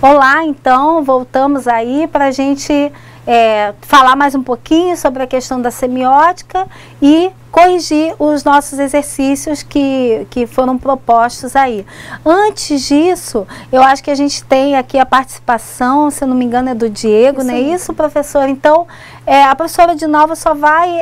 Olá, então, voltamos aí para a gente falar mais um pouquinho sobre a questão da semiótica e corrigir os nossos exercícios que foram propostos aí. Antes disso, eu acho que a gente tem aqui a participação, se eu não me engano é do Diego, não é isso, professor? Então, a professora de Nova só vai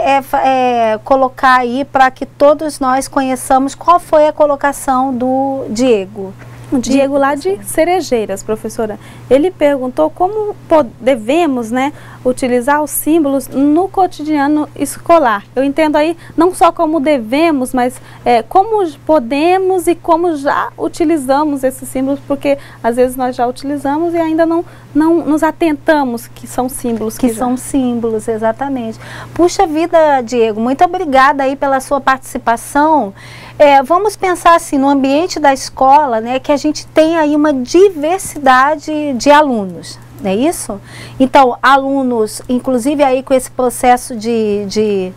colocar aí para que todos nós conheçamos qual foi a colocação do Diego. O Diego lá de Cerejeiras, professora. Ele perguntou como devemos, né, utilizar os símbolos no cotidiano escolar. Eu entendo aí não só como devemos, mas como podemos e como já utilizamos esses símbolos, porque às vezes nós já utilizamos e ainda não nos atentamos que são símbolos. Que são símbolos, exatamente. Puxa vida, Diego, muito obrigada aí pela sua participação. Vamos pensar assim, no ambiente da escola, né, que a gente tem aí uma diversidade de alunos, não é isso? Então, alunos, inclusive aí com esse processo de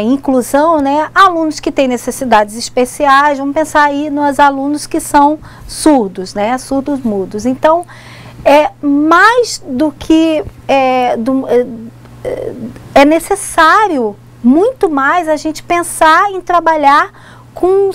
inclusão, né, alunos que têm necessidades especiais, vamos pensar aí nos alunos que são surdos, né, surdos mudos. Então, mais do que é necessário, muito mais a gente pensar em trabalhar com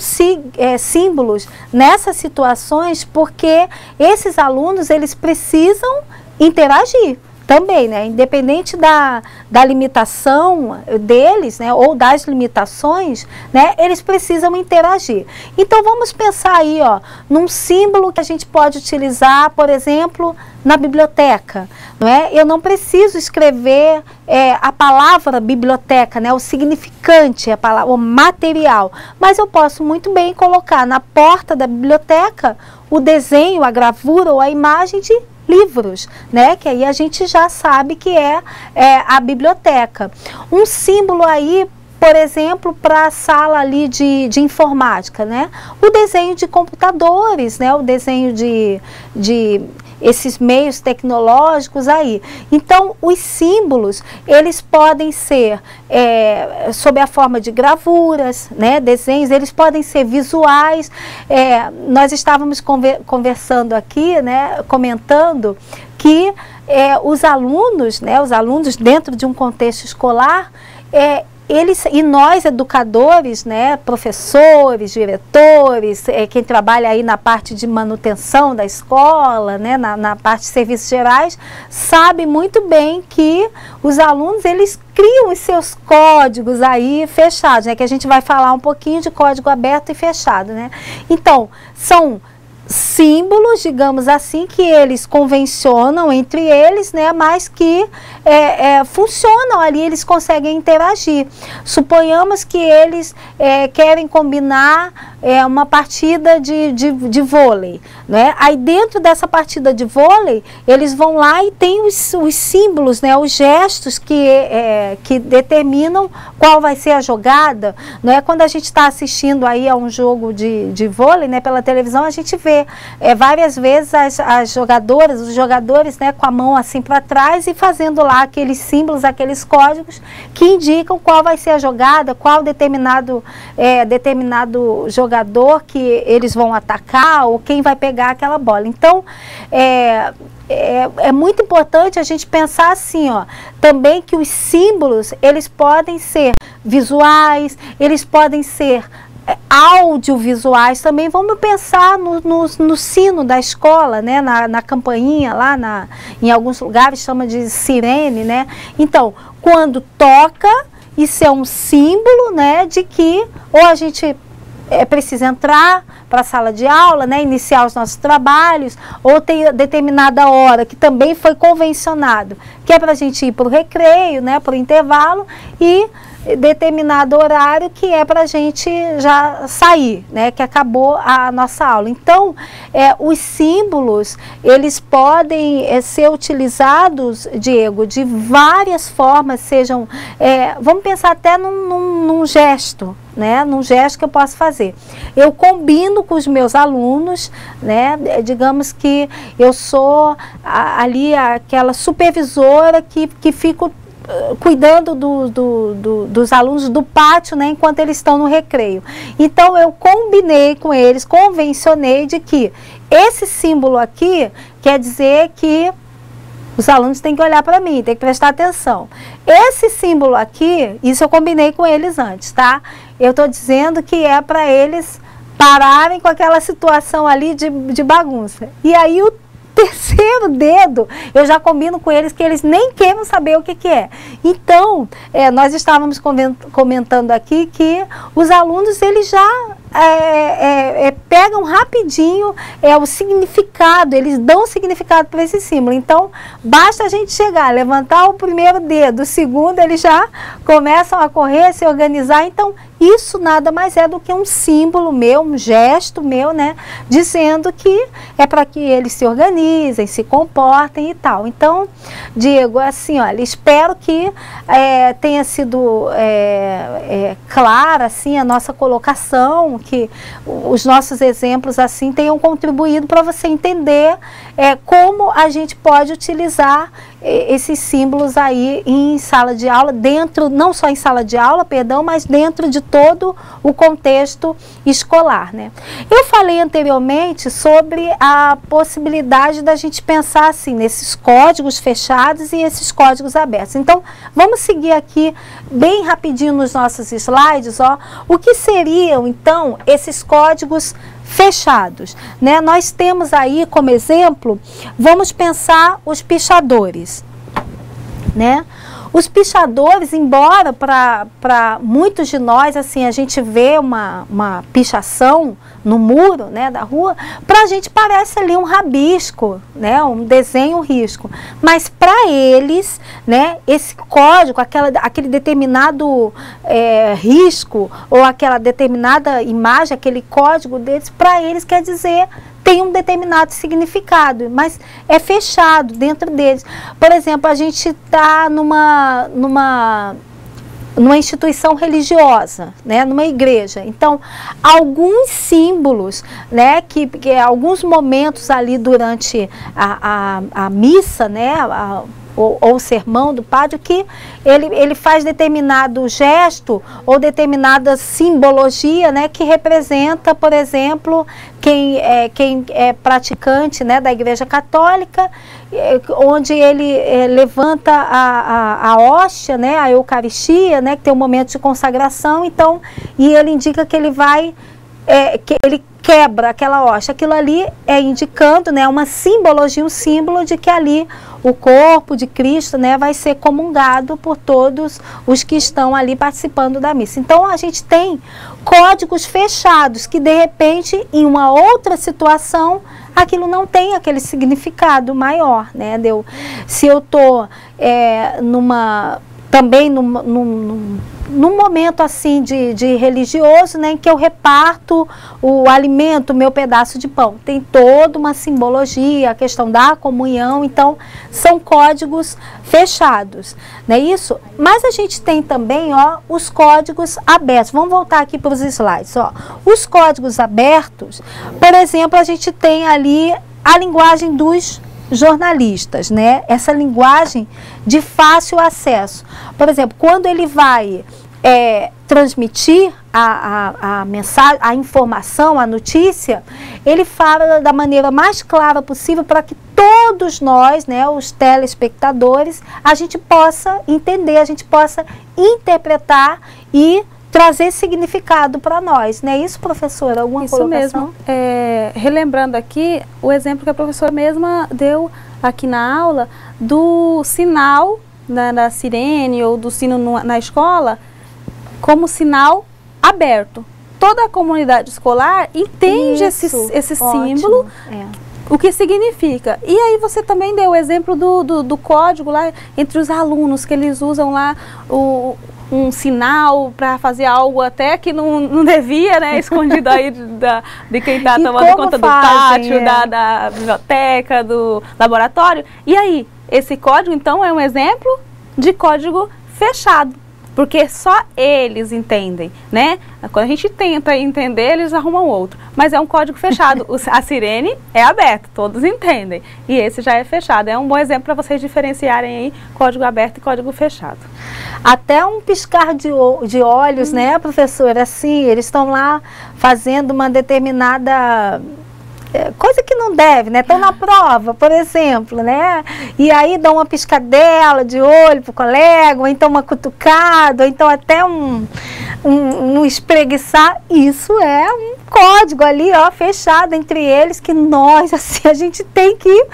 símbolos nessas situações, porque esses alunos, eles precisam interagir também, né? Independente da limitação deles, né? Ou das limitações, né? Eles precisam interagir. Então, vamos pensar aí, ó, num símbolo que a gente pode utilizar, por exemplo, na biblioteca, não é? Eu não preciso escrever a palavra biblioteca, né? O significante, a palavra, o material, mas eu posso muito bem colocar na porta da biblioteca o desenho, a gravura ou a imagem de livros, né? Que aí a gente já sabe que é a biblioteca. Um símbolo aí, por exemplo, para a sala ali de informática, né? O desenho de computadores, né? O desenho de esses meios tecnológicos aí. Então, os símbolos, eles podem ser sob a forma de gravuras, né, desenhos, eles podem ser visuais. Nós estávamos conversando aqui, né, comentando que os alunos, né, dentro de um contexto escolar, e nós, educadores, né, professores, diretores, quem trabalha aí na parte de manutenção da escola, né, na parte de serviços gerais, sabe muito bem que os alunos, eles criam os seus códigos aí fechados, né, que a gente vai falar um pouquinho de código aberto e fechado, né. Então, são símbolos, digamos assim, que eles convencionam entre eles, né, mas que funcionam ali, eles conseguem interagir. Suponhamos que eles querem combinar uma partida de vôlei, né? Aí dentro dessa partida de vôlei, eles vão lá e tem os símbolos, né, os gestos que determinam qual vai ser a jogada, né? Quando a gente está assistindo aí a um jogo de vôlei, né, pela televisão, a gente vê várias vezes as jogadoras, os jogadores, né, com a mão assim para trás e fazendo lá aqueles símbolos, aqueles códigos que indicam qual vai ser a jogada, qual determinado jogador que eles vão atacar ou quem vai pegar aquela bola. Então, é muito importante a gente pensar assim, ó, também que os símbolos, eles podem ser visuais, eles podem ser audiovisuais também. Vamos pensar no sino da escola, né, na campainha lá, em alguns lugares chama de sirene, né. Então, quando toca, isso é um símbolo, né, de que ou a gente precisa entrar para a sala de aula, né, iniciar os nossos trabalhos, ou tem determinada hora que também foi convencionado, que é para a gente ir para o recreio, né, para o intervalo, e determinado horário que é para a gente já sair, né, que acabou a nossa aula. Então, os símbolos, eles podem ser utilizados, Diego, de várias formas, sejam, vamos pensar até num gesto, né, num gesto que eu posso fazer. Eu combino com os meus alunos, né, digamos que eu sou ali aquela supervisora que fico cuidando dos alunos do pátio, né, enquanto eles estão no recreio. Então, eu combinei com eles, convencionei de que esse símbolo aqui, quer dizer que os alunos têm que olhar para mim, têm que prestar atenção. Esse símbolo aqui, isso eu combinei com eles antes, tá? Eu estou dizendo que é para eles pararem com aquela situação ali de bagunça. E aí o terceiro dedo, eu já combino com eles que eles nem queiram saber o que que é. Então, nós estávamos comentando aqui que os alunos, eles já pegam rapidinho o significado, eles dão significado para esse símbolo. Então, basta a gente chegar, levantar o primeiro dedo, o segundo, eles já começam a correr, se organizar. Então, isso nada mais é do que um símbolo meu, um gesto meu, né, dizendo que é para que eles se organizem, se comportem e tal. Então, Diego, assim, olha, espero que tenha sido clara, assim, a nossa colocação, que os nossos exemplos, assim, tenham contribuído para você entender como a gente pode utilizar esses símbolos aí em sala de aula, dentro, não só em sala de aula, perdão, mas dentro de todo o contexto escolar, né? Eu falei anteriormente sobre a possibilidade da gente pensar assim, nesses códigos fechados e esses códigos abertos. Então, vamos seguir aqui bem rapidinho nos nossos slides, ó, o que seriam, então, esses códigos fechados, né? Nós temos aí como exemplo, vamos pensar os pichadores, né? Os pichadores, embora para muitos de nós, assim, a gente vê uma pichação no muro, né, da rua, para a gente parece ali um rabisco, né, um desenho, um risco. Mas para eles, né, esse código, aquele determinado risco ou aquela determinada imagem, aquele código deles, para eles quer dizer tem um determinado significado, mas é fechado dentro deles. Por exemplo, a gente está numa instituição religiosa, né, numa igreja. Então, alguns símbolos, né, que alguns momentos ali durante a missa, né, ou o sermão do padre, que ele faz determinado gesto ou determinada simbologia, né, que representa, por exemplo, quem é praticante, né, da Igreja Católica, onde ele levanta a hóstia, né, a Eucaristia, né, que tem um momento de consagração, então, e ele indica que ele vai, que ele quebra aquela hóstia. Aquilo ali é indicando, né, uma simbologia, um símbolo de que ali o corpo de Cristo, né, vai ser comungado por todos os que estão ali participando da missa. Então, a gente tem códigos fechados que, de repente, em uma outra situação, aquilo não tem aquele significado maior, né? Se eu estou também num momento assim de religioso, né, em que eu reparto o alimento, o meu pedaço de pão. Tem toda uma simbologia, a questão da comunhão, então são códigos fechados, não é isso? Mas a gente tem também, ó, os códigos abertos. Vamos voltar aqui para os slides, ó. Os códigos abertos, por exemplo, a gente tem ali a linguagem dos jornalistas, né? Essa linguagem de fácil acesso. Por exemplo, quando ele vai transmitir a mensagem, a informação, a notícia, ele fala da maneira mais clara possível para que todos nós, né, os telespectadores, a gente possa entender, a gente possa interpretar e trazer significado para nós, não é isso, professora? Alguma colocação? Isso mesmo. Relembrando aqui o exemplo que a professora mesma deu aqui na aula do sinal da sirene ou do sino na escola como sinal aberto. Toda a comunidade escolar entende esse símbolo, o que significa. E aí você também deu o exemplo do código lá entre os alunos, que eles usam lá um sinal para fazer algo até que não devia, né, escondido aí de quem está tomando conta do pátio, da biblioteca, do laboratório. E aí, esse código, então, é um exemplo de código fechado, porque só eles entendem, né? Quando a gente tenta entender, eles arrumam outro. Mas é um código fechado. A sirene é aberta, todos entendem. E esse já é fechado. É um bom exemplo para vocês diferenciarem aí código aberto e código fechado. Até um piscar de olhos, né, professora? Assim, eles estão lá fazendo uma determinada coisa que não deve, né? Estão na prova, por exemplo, né? E aí dão uma piscadela de olho pro colega, ou então uma cutucada, ou então até um espreguiçar. Isso é um código ali, ó, fechado entre eles, que nós, assim, a gente tem que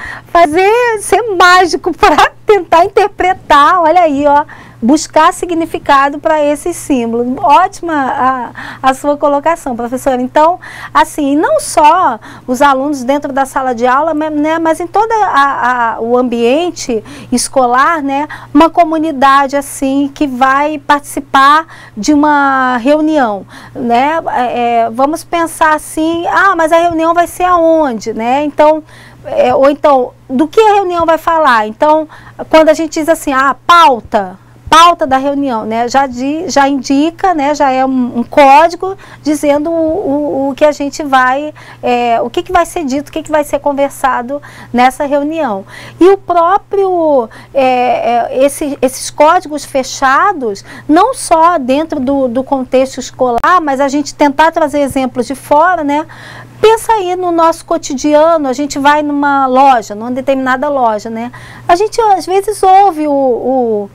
ser mágico para tentar interpretar, olha aí, ó, buscar significado para esse símbolo. Ótima a sua colocação, professora. Então, assim, não só os alunos dentro da sala de aula, né, mas em todo o ambiente escolar, né, uma comunidade, assim, que vai participar de uma reunião, né, vamos pensar assim, mas a reunião vai ser aonde, né, então, ou então, do que a reunião vai falar? Então, quando a gente diz assim, pauta da reunião, né, já indica, né, já é um código dizendo o que a gente vai, o que vai ser dito, o que vai ser conversado nessa reunião. E o próprio, esses códigos fechados, não só dentro do contexto escolar, mas a gente tentar trazer exemplos de fora, né. Pensa aí no nosso cotidiano, a gente vai numa loja, numa determinada loja, né? A gente às vezes ouve o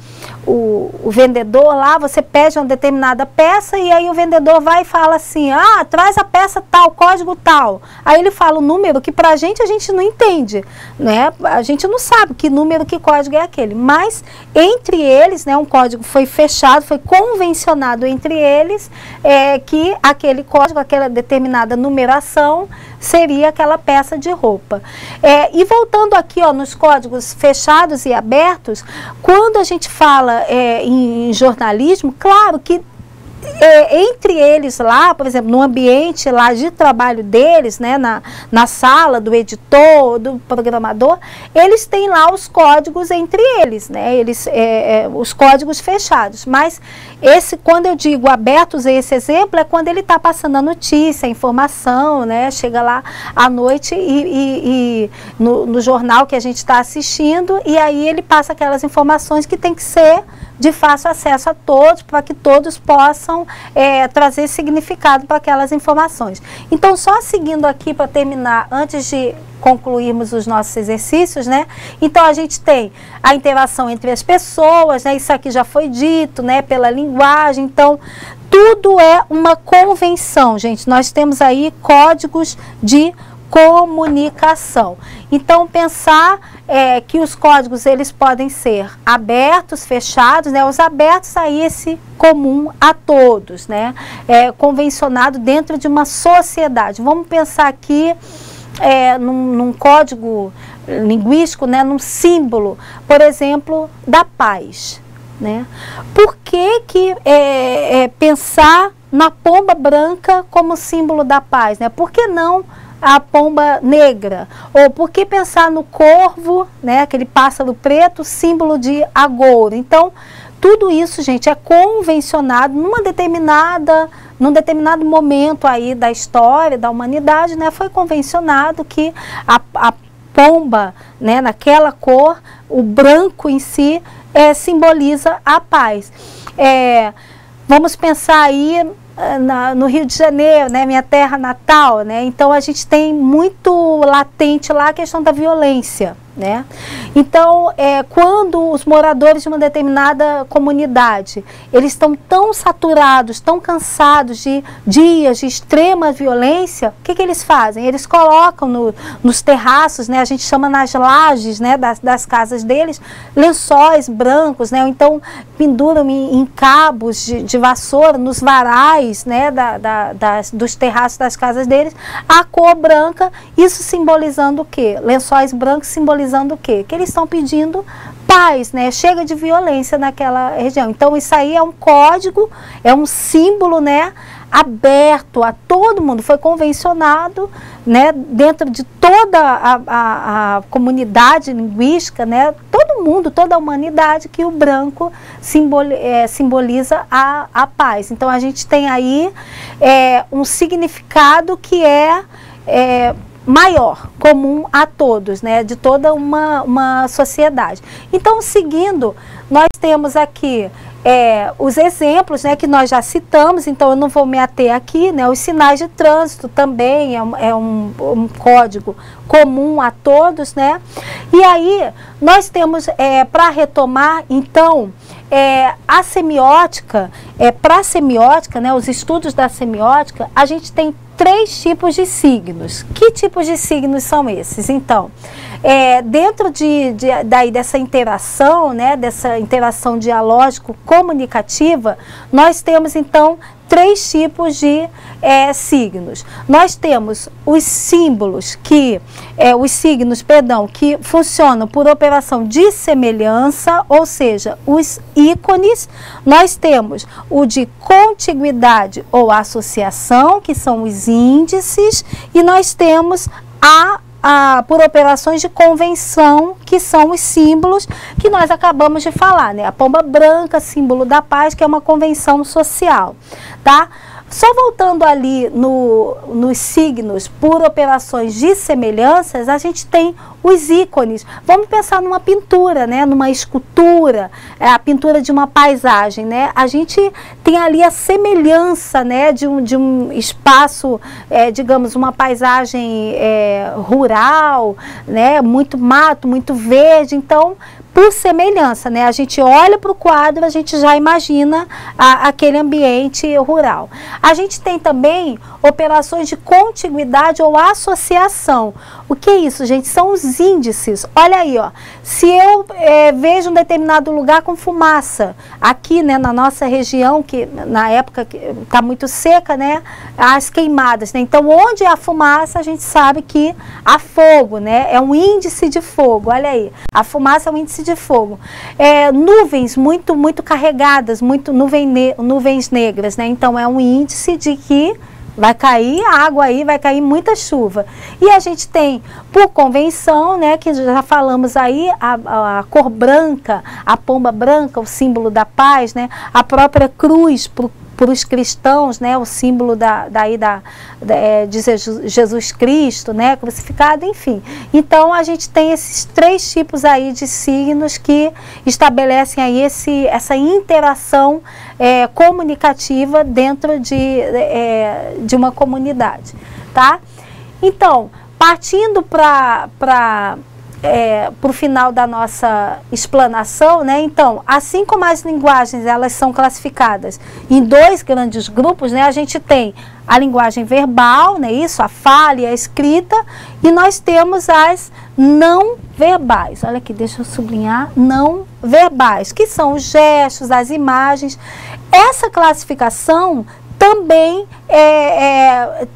vendedor lá, você pede uma determinada peça e aí o vendedor vai e fala assim, traz a peça tal, código tal. Aí ele fala o número que pra gente a gente não entende, né? A gente não sabe que número, que código é aquele. Mas entre eles, né, um código foi fechado, foi convencionado entre eles, que aquele código, aquela determinada numeração seria aquela peça de roupa. E voltando aqui, ó, nos códigos fechados e abertos, quando a gente fala em jornalismo, claro que entre eles lá, por exemplo, no ambiente lá de trabalho deles, né, na sala do editor, do programador, eles têm lá os códigos entre eles, né, os códigos fechados. Mas quando eu digo abertos, esse exemplo é quando ele está passando a notícia, a informação, né, chega lá à noite e no jornal que a gente está assistindo, e aí ele passa aquelas informações que tem que ser de fácil acesso a todos, para que todos possam trazer significado para aquelas informações. Então, só seguindo aqui para terminar, antes de concluirmos os nossos exercícios, né? Então, a gente tem a interação entre as pessoas, né? Isso aqui já foi dito, né? Pela linguagem. Então, tudo é uma convenção, gente. Nós temos aí códigos de comunicação. Então, pensar que os códigos eles podem ser abertos, fechados, né? Os abertos aí esse comum a todos, né? Convencionado dentro de uma sociedade. Vamos pensar aqui num código linguístico, né? Num símbolo, por exemplo, da paz, né? Por que pensar na pomba branca como símbolo da paz, né? Por que não a pomba negra? Ou por que pensar no corvo, né, aquele pássaro preto, símbolo de agouro? Então, tudo isso, gente, é convencionado num determinado momento aí da história, da humanidade, né, foi convencionado que a pomba, né, naquela cor, o branco em si, simboliza a paz. Vamos pensar aí no Rio de Janeiro, né, minha terra natal, né? Então a gente tem muito latente lá a questão da violência, né? Então, quando os moradores de uma determinada comunidade, eles estão tão saturados, tão cansados de dias de extrema violência, o que eles fazem? Eles colocam nos terraços, né, a gente chama nas lajes, né, das casas deles, lençóis brancos, né, ou então penduram em cabos de vassoura, nos varais, né, dos terraços das casas deles, a cor branca, isso simbolizando o quê? Lençóis brancos simbolizando o quê? Que eles estão pedindo paz, né? Chega de violência naquela região. Então, isso aí é um código, é um símbolo, né, aberto a todo mundo, foi convencionado, né, dentro de toda a comunidade linguística, né, todo mundo, toda a humanidade, que o branco simboliza a paz. Então, a gente tem aí um significado que maior, comum a todos, né, de toda uma sociedade. Então, seguindo, nós temos aqui os exemplos, né, que nós já citamos, então eu não vou me ater aqui, né, os sinais de trânsito também é um código comum a todos, né, e aí nós temos, para retomar, então, a semiótica, para a semiótica, né, os estudos da semiótica, a gente tem 3 tipos de signos. Que tipos de signos são esses? Então, dentro daí dessa interação, né, dessa interação dialógico-comunicativa, nós temos, então, 3 tipos de signos. Nós temos os símbolos, os signos, perdão, que funcionam por operação de semelhança, ou seja, os ícones. Nós temos o de contiguidade ou associação, que são os índices, e nós temos por operações de convenção, que são os símbolos que nós acabamos de falar, né? A pomba branca, símbolo da paz, que é uma convenção social, tá? Só voltando ali nos signos por operações de semelhanças, a gente tem os ícones. Vamos pensar numa pintura, né? Numa escultura, a pintura de uma paisagem, né? A gente tem ali a semelhança, né, de um espaço, digamos, uma paisagem rural, né? Muito mato, muito verde. Então, por semelhança, né? A gente olha para o quadro, a gente já imagina aquele ambiente rural. A gente tem também operações de contiguidade ou associação. O que é isso, gente? São os índices. Olha aí, ó. Se eu vejo um determinado lugar com fumaça, aqui, né, na nossa região, que na época está muito seca, né, as queimadas, né? Então, onde há fumaça, a gente sabe que há fogo, né? É um índice de fogo. Olha aí. A fumaça é um índice de fogo. Nuvens muito carregadas, nuvens negras, né? Então, é um índice de que vai cair água aí, vai cair muita chuva. E a gente tem, por convenção, né, que já falamos aí, a cor branca, a pomba branca, o símbolo da paz, né, a própria cruz para os cristãos, né, o símbolo de Jesus Cristo, né, crucificado, enfim. Então, a gente tem esses 3 tipos aí de signos que estabelecem aí essa interação comunicativa dentro de uma comunidade, tá? Então, partindo para o final da nossa explanação, né? Então, assim como as linguagens elas são classificadas em 2 grandes grupos, né? A gente tem a linguagem verbal, né? Isso, a fala e a escrita, e nós temos as não verbais. Olha aqui, deixa eu sublinhar, não verbais, que são os gestos, as imagens. Essa classificação também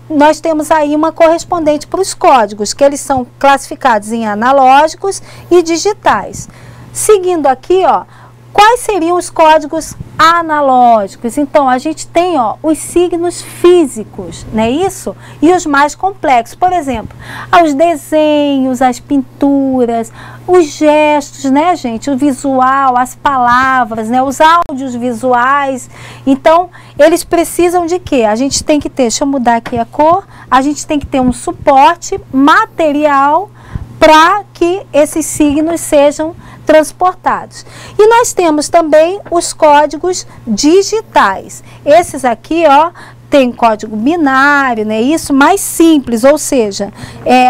nós temos aí uma correspondente para os códigos, que eles são classificados em analógicos e digitais. Seguindo aqui, ó, quais seriam os códigos analógicos? Então, a gente tem, ó, os signos físicos, né, isso? E os mais complexos, por exemplo, os desenhos, as pinturas, os gestos, né, gente? O visual, as palavras, né, os áudios visuais. Então, eles precisam de quê? A gente tem que ter, deixa eu mudar aqui a cor, a gente tem que ter um suporte material para que esses signos sejam transportados. E nós temos também os códigos digitais. Esses aqui, ó, tem código binário, né? Isso, mais simples, ou seja,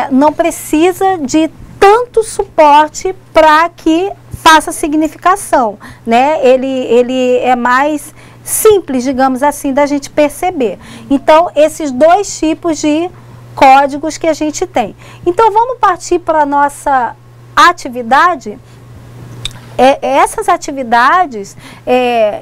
não precisa de tanto suporte para que faça significação, né? Ele é mais simples, digamos assim, da gente perceber. Então, esses 2 tipos de códigos que a gente tem. Então, vamos partir para a nossa atividade. Essas atividades,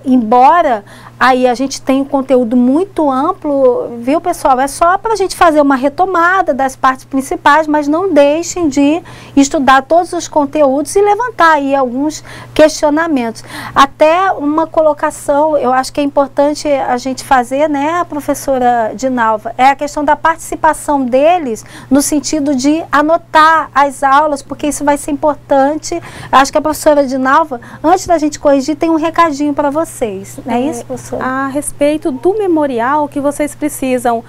embora aí a gente tenha um conteúdo muito amplo, viu, pessoal? É só para a gente fazer uma retomada das partes principais, mas não deixem de estudar todos os conteúdos e levantar aí alguns questionamentos. Até uma colocação, eu acho que é importante a gente fazer, né, professora Dinalva, é a questão da participação deles no sentido de anotar as aulas, porque isso vai ser importante. Acho que a professora Dinalva, antes da gente corrigir, tem um recadinho para vocês, não é isso, professora? A respeito do memorial que vocês precisam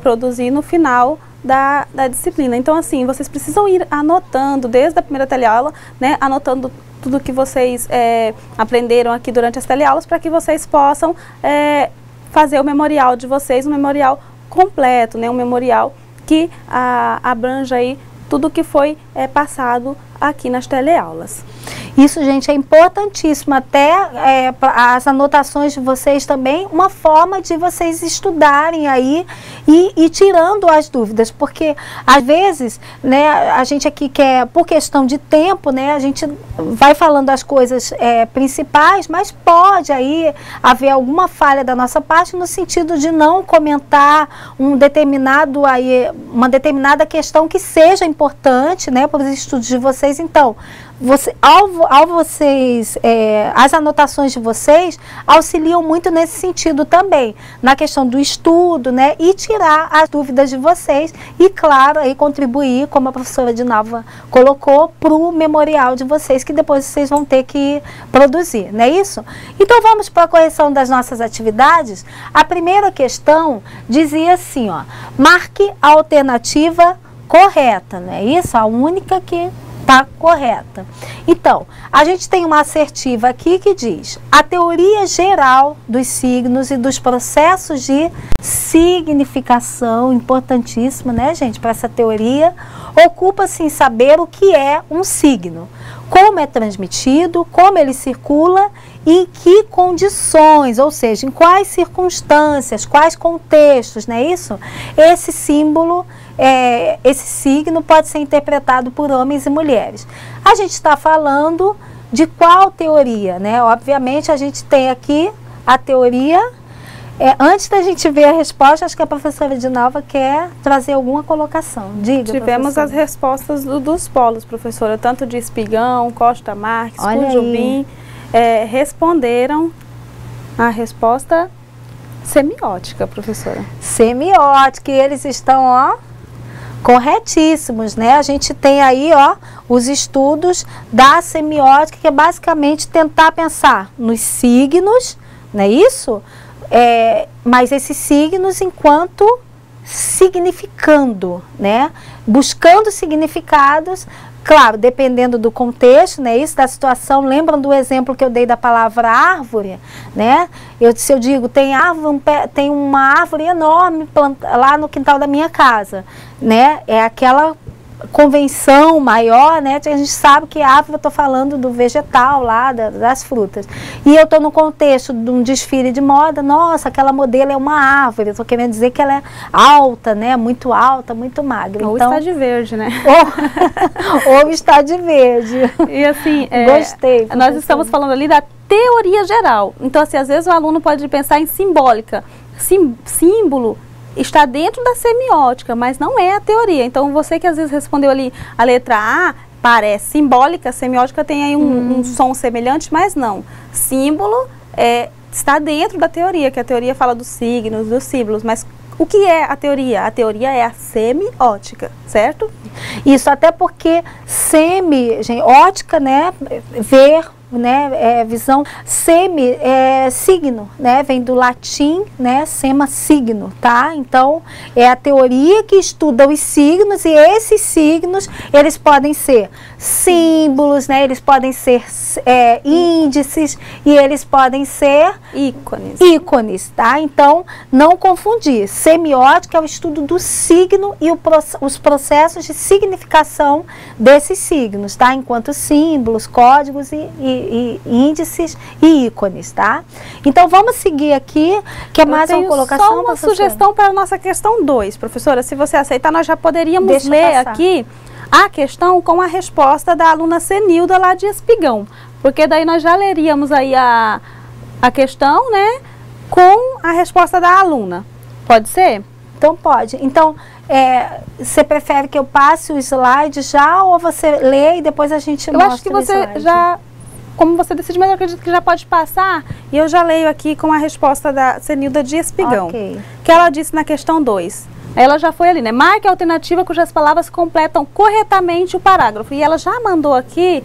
produzir no final da disciplina. Então, assim, vocês precisam ir anotando desde a primeira teleaula, né, anotando tudo que vocês aprenderam aqui durante as teleaulas, para que vocês possam fazer o memorial de vocês, um memorial completo, né, um memorial que abranja aí tudo que foi passado aqui nas teleaulas. Isso, gente, é importantíssimo, até as anotações de vocês também, uma forma de vocês estudarem aí e tirando as dúvidas, porque às vezes, né, a gente aqui quer, por questão de tempo, né, a gente vai falando as coisas principais, mas pode aí haver alguma falha da nossa parte no sentido de não comentar uma determinada questão que seja importante, né, para os estudos de vocês. Então, as anotações de vocês auxiliam muito nesse sentido também, na questão do estudo, né, e tirar as dúvidas de vocês e, claro, aí contribuir, como a professora Dinalva colocou, para o memorial de vocês, que depois vocês vão ter que produzir, não é isso? Então, vamos para a correção das nossas atividades. A primeira questão dizia assim, ó, marque a alternativa correta, não é isso? A única que está correta. Então, a gente tem uma assertiva aqui que diz: a teoria geral dos signos e dos processos de significação, importantíssima, né, gente, para essa teoria, ocupa-se em saber o que é um signo, como é transmitido, como ele circula e em que condições, ou seja, em quais circunstâncias, quais contextos, não é isso? Esse símbolo, esse signo pode ser interpretado por homens e mulheres. A gente está falando de qual teoria, né? Obviamente a gente tem aqui a teoria. Antes da gente ver a resposta, acho que a professora Dinalva quer trazer alguma colocação. Diga, tivemos professora. As respostas dos polos, professora, tanto de Espigão, Costa Marques, Cujubim, responderam a resposta semiótica, professora. Semiótica, e eles estão, ó, corretíssimos, né? A gente tem aí, ó, os estudos da semiótica, que é basicamente tentar pensar nos signos, não é isso? Mas esses signos enquanto significando, né? Buscando significados, claro, dependendo do contexto, né? Isso, da situação. Lembram do exemplo que eu dei da palavra árvore, né? Se eu digo, tem uma árvore enorme lá no quintal da minha casa, né? É aquela convenção maior, né? A gente sabe que árvore, eu estou falando do vegetal lá, das frutas. E eu estou no contexto de um desfile de moda, nossa, aquela modelo é uma árvore, eu estou querendo dizer que ela é alta, né? Muito alta, muito magra. Ou então, está de verde, né? Ou está de verde. E assim, gostei. Nós estamos falando ali da teoria geral. Então, assim, às vezes o aluno pode pensar em simbólica. Símbolo está dentro da semiótica, mas não é a teoria. Então, você que às vezes respondeu ali a letra A, parece simbólica, a semiótica tem aí um som semelhante, mas não. Símbolo está dentro da teoria, que a teoria fala dos signos, dos símbolos, mas o que é a teoria? A teoria é a semiótica, certo? Isso, até porque ótica, né, ver, né, visão, semi é signo, né, vem do latim, né, sema signo, tá? Então, é a teoria que estuda os signos, e esses signos, eles podem ser símbolos, né, eles podem ser índices, e eles podem ser ícones, tá? Então, não confundir. Semiótica é o estudo do signo e os processos de significação desses signos, tá? Enquanto símbolos, códigos e índices e ícones, tá? Então, vamos seguir aqui, que é mais uma colocação, só uma sugestão para a nossa questão 2, professora. Se você aceitar, nós já poderíamos ler aqui a questão com a resposta da aluna Cenilda lá de Espigão, porque daí nós já leríamos aí a questão, né, com a resposta da aluna. Pode ser? Então, pode. Então, você prefere que eu passe o slide já, ou você lê e depois a gente mostra o slide? Eu acho que você já, como você decide, mas eu acredito que já pode passar, e eu já leio aqui com a resposta da Cenilda de Espigão, que ela disse na questão 2. Ela já foi ali, né? Marque a alternativa cujas palavras completam corretamente o parágrafo. E ela já mandou aqui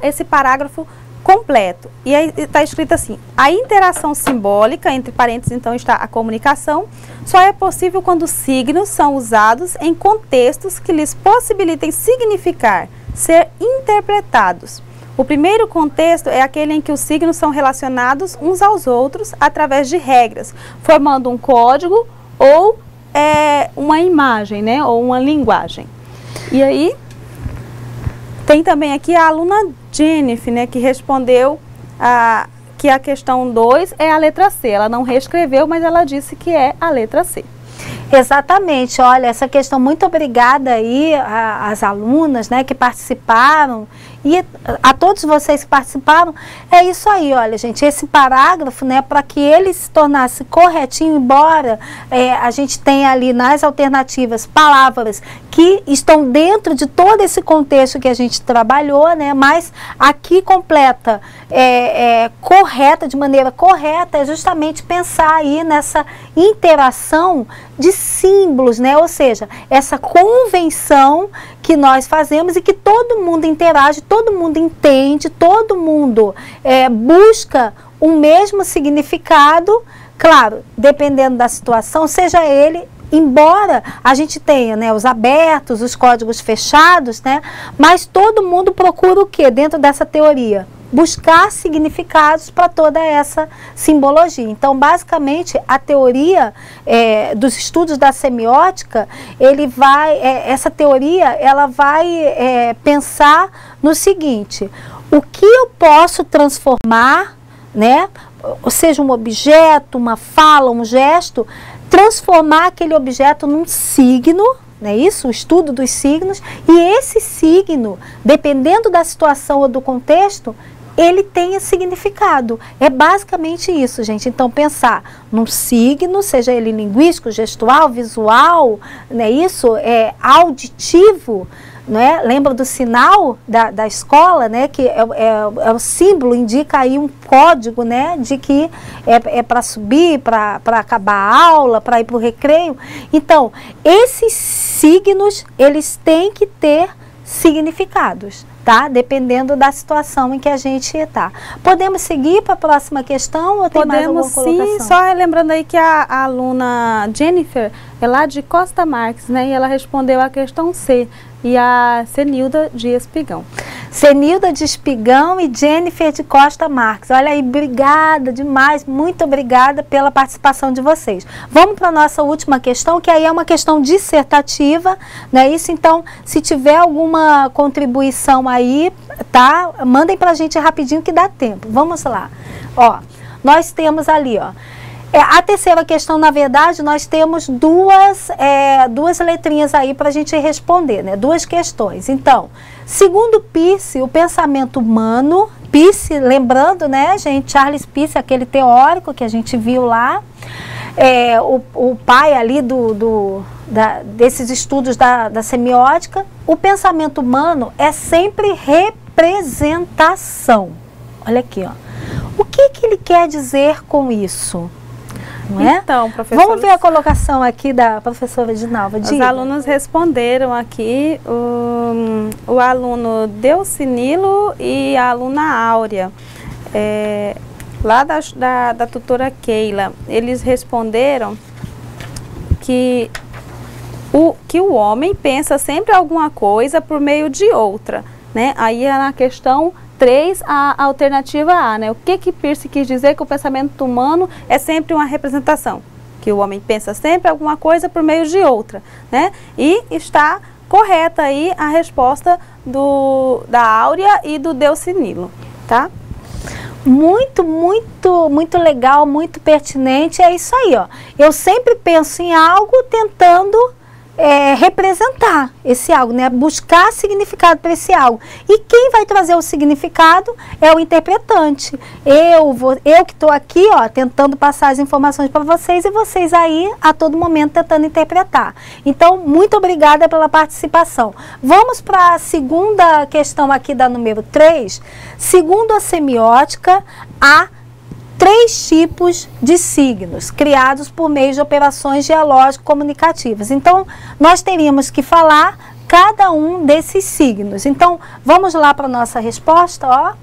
esse parágrafo completo. E aí está escrito assim: a interação simbólica, entre parênteses então está a comunicação, só é possível quando signos são usados em contextos que lhes possibilitem significar, ser interpretados. O primeiro contexto é aquele em que os signos são relacionados uns aos outros através de regras, formando um código ou uma imagem, né, ou uma linguagem. E aí tem também aqui a aluna Jennifer, né, que respondeu que a questão 2 é a letra C. Ela não reescreveu, mas ela disse que é a letra C. Exatamente, olha, essa questão, muito obrigada aí às alunas, né, que participaram, e a todos vocês que participaram. É isso aí, olha, gente, esse parágrafo, né, para que ele se tornasse corretinho, embora a gente tenha ali nas alternativas palavras que estão dentro de todo esse contexto que a gente trabalhou, né, mas aqui completa, correta, de maneira correta, é justamente pensar aí nessa interação de símbolos, né, ou seja, essa convenção que nós fazemos e que todo mundo interage, todo mundo entende, todo mundo busca o mesmo significado, claro, dependendo da situação, seja ele, embora a gente tenha, né, os abertos, os códigos fechados, né, mas todo mundo procura o quê dentro dessa teoria? Buscar significados para toda essa simbologia. Então, basicamente, a teoria dos estudos da semiótica, essa teoria, ela vai pensar no seguinte: o que eu posso transformar, né, ou seja, um objeto, uma fala, um gesto, transformar aquele objeto num signo, não é isso? O estudo dos signos, e esse signo, dependendo da situação ou do contexto, ele tenha significado. É basicamente isso, gente. Então, pensar num signo, seja ele linguístico, gestual, visual, não é isso? Auditivo, não é? Lembra do sinal da escola, né? Que é o símbolo, indica aí um código, né? De que é para subir, para acabar a aula, para ir para o recreio. Então, esses signos, eles têm que ter significados, tá? Dependendo da situação em que a gente está. Podemos seguir para a próxima questão ou tem mais alguma colocação? Podemos sim, só lembrando aí que a aluna Jennifer é lá de Costa Marques, né? E ela respondeu a questão C. E a Cenilda de Espigão. Cenilda de Espigão e Jennifer de Costa Marques. Olha aí, obrigada demais, muito obrigada pela participação de vocês. Vamos para a nossa última questão, que aí é uma questão dissertativa, não é isso? Então, se tiver alguma contribuição aí, tá? Mandem para a gente rapidinho que dá tempo. Vamos lá. Ó, nós temos ali, ó. A terceira questão, na verdade, nós temos duas letrinhas aí para a gente responder, né? Duas questões. Então, segundo Peirce, o pensamento humano, Peirce, lembrando, né, gente, Charles Peirce, aquele teórico que a gente viu lá, o pai ali desses estudos da semiótica, o pensamento humano é sempre representação. Olha aqui, ó. O que ele quer dizer com isso? Não é? Então, professora, vamos ver a colocação aqui da professora Edinalva. Os alunos responderam aqui, o aluno Delcinilo e a aluna Áurea, lá da tutora Keila. Eles responderam que o homem pensa sempre alguma coisa por meio de outra, né? Aí é na questão 3, a alternativa A, né? O que Peirce quis dizer que o pensamento humano é sempre uma representação? Que o homem pensa sempre alguma coisa por meio de outra, né? E está correta aí a resposta da Áurea e do Delcinilo, tá? Muito, muito, muito legal, muito pertinente, é isso aí, ó. Eu sempre penso em algo tentando representar esse algo, né? Buscar significado para esse algo. E quem vai trazer o significado é o interpretante. Eu que estou aqui, ó, tentando passar as informações para vocês e vocês aí a todo momento tentando interpretar. Então, muito obrigada pela participação. Vamos para a segunda questão aqui da número 3. Segundo a semiótica, há 3 tipos de signos criados por meio de operações dialógico-comunicativas. Então, nós teríamos que falar cada um desses signos. Então, vamos lá para a nossa resposta, ó.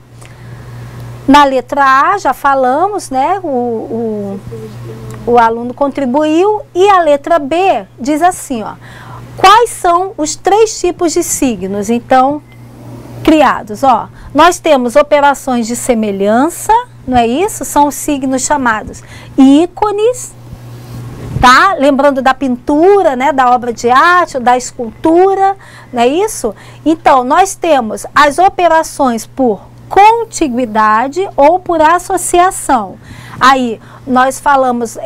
Na letra A, já falamos, né? O aluno contribuiu. E a letra B diz assim, ó. Quais são os 3 tipos de signos, então, criados? Ó, nós temos operações de semelhança, não é isso? São os signos chamados ícones, tá? Lembrando da pintura, né? Da obra de arte, da escultura, não é isso? Então, nós temos as operações por contiguidade ou por associação. Aí, nós falamos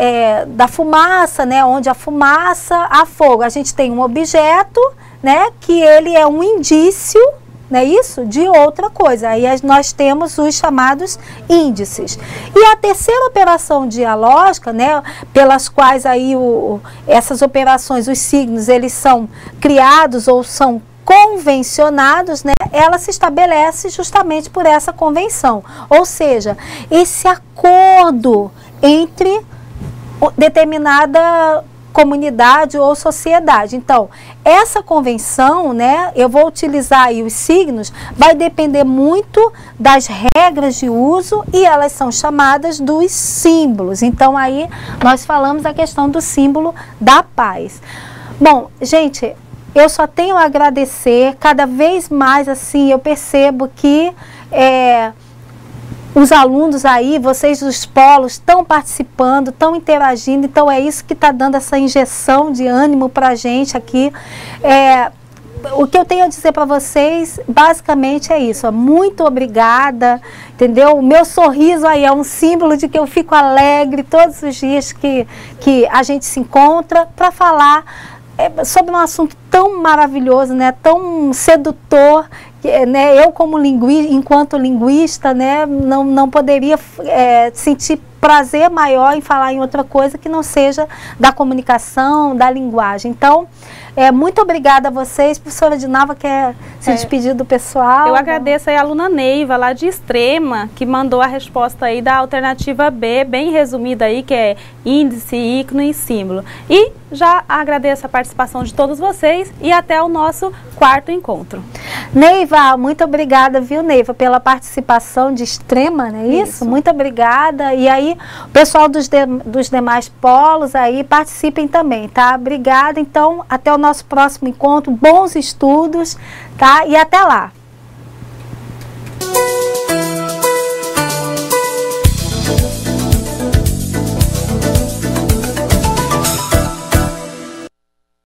da fumaça, né? Onde a fumaça, a fogo. A gente tem um objeto, né? Que ele é um indício, não é isso? De outra coisa. Aí nós temos os chamados índices. E a terceira operação dialógica, né? Pelas quais aí essas operações, os signos, eles são criados ou são convencionados, né? Ela se estabelece justamente por essa convenção. Ou seja, esse acordo entre determinada comunidade ou sociedade. Então, essa convenção, né, eu vou utilizar aí os signos, vai depender muito das regras de uso e elas são chamadas dos símbolos. Então, aí nós falamos a questão do símbolo da paz. Bom, gente, eu só tenho a agradecer, cada vez mais assim eu percebo que os alunos aí, vocês dos polos, estão participando, estão interagindo, então é isso que está dando essa injeção de ânimo para a gente aqui. O que eu tenho a dizer para vocês, basicamente é isso, ó, muito obrigada, entendeu? O meu sorriso aí é um símbolo de que eu fico alegre todos os dias que a gente se encontra para falar sobre um assunto tão maravilhoso, né, tão sedutor, que, né, eu como enquanto linguista, né, não poderia sentir prazer maior em falar em outra coisa que não seja da comunicação, da linguagem. Então, muito obrigada a vocês. Professora Dinalva quer se despedir do pessoal? Eu agradeço aí a aluna Neiva, lá de Extrema, que mandou a resposta aí da alternativa B, bem resumida aí, que é índice, ícone e símbolo. E já agradeço a participação de todos vocês e até o nosso 4º encontro. Neiva, muito obrigada, viu, Neiva, pela participação de Extrema, não é isso? Muito obrigada. E aí, o pessoal dos demais polos aí, participem também, tá? Obrigada. Então, até o nosso próximo encontro. Bons estudos, tá? E até lá.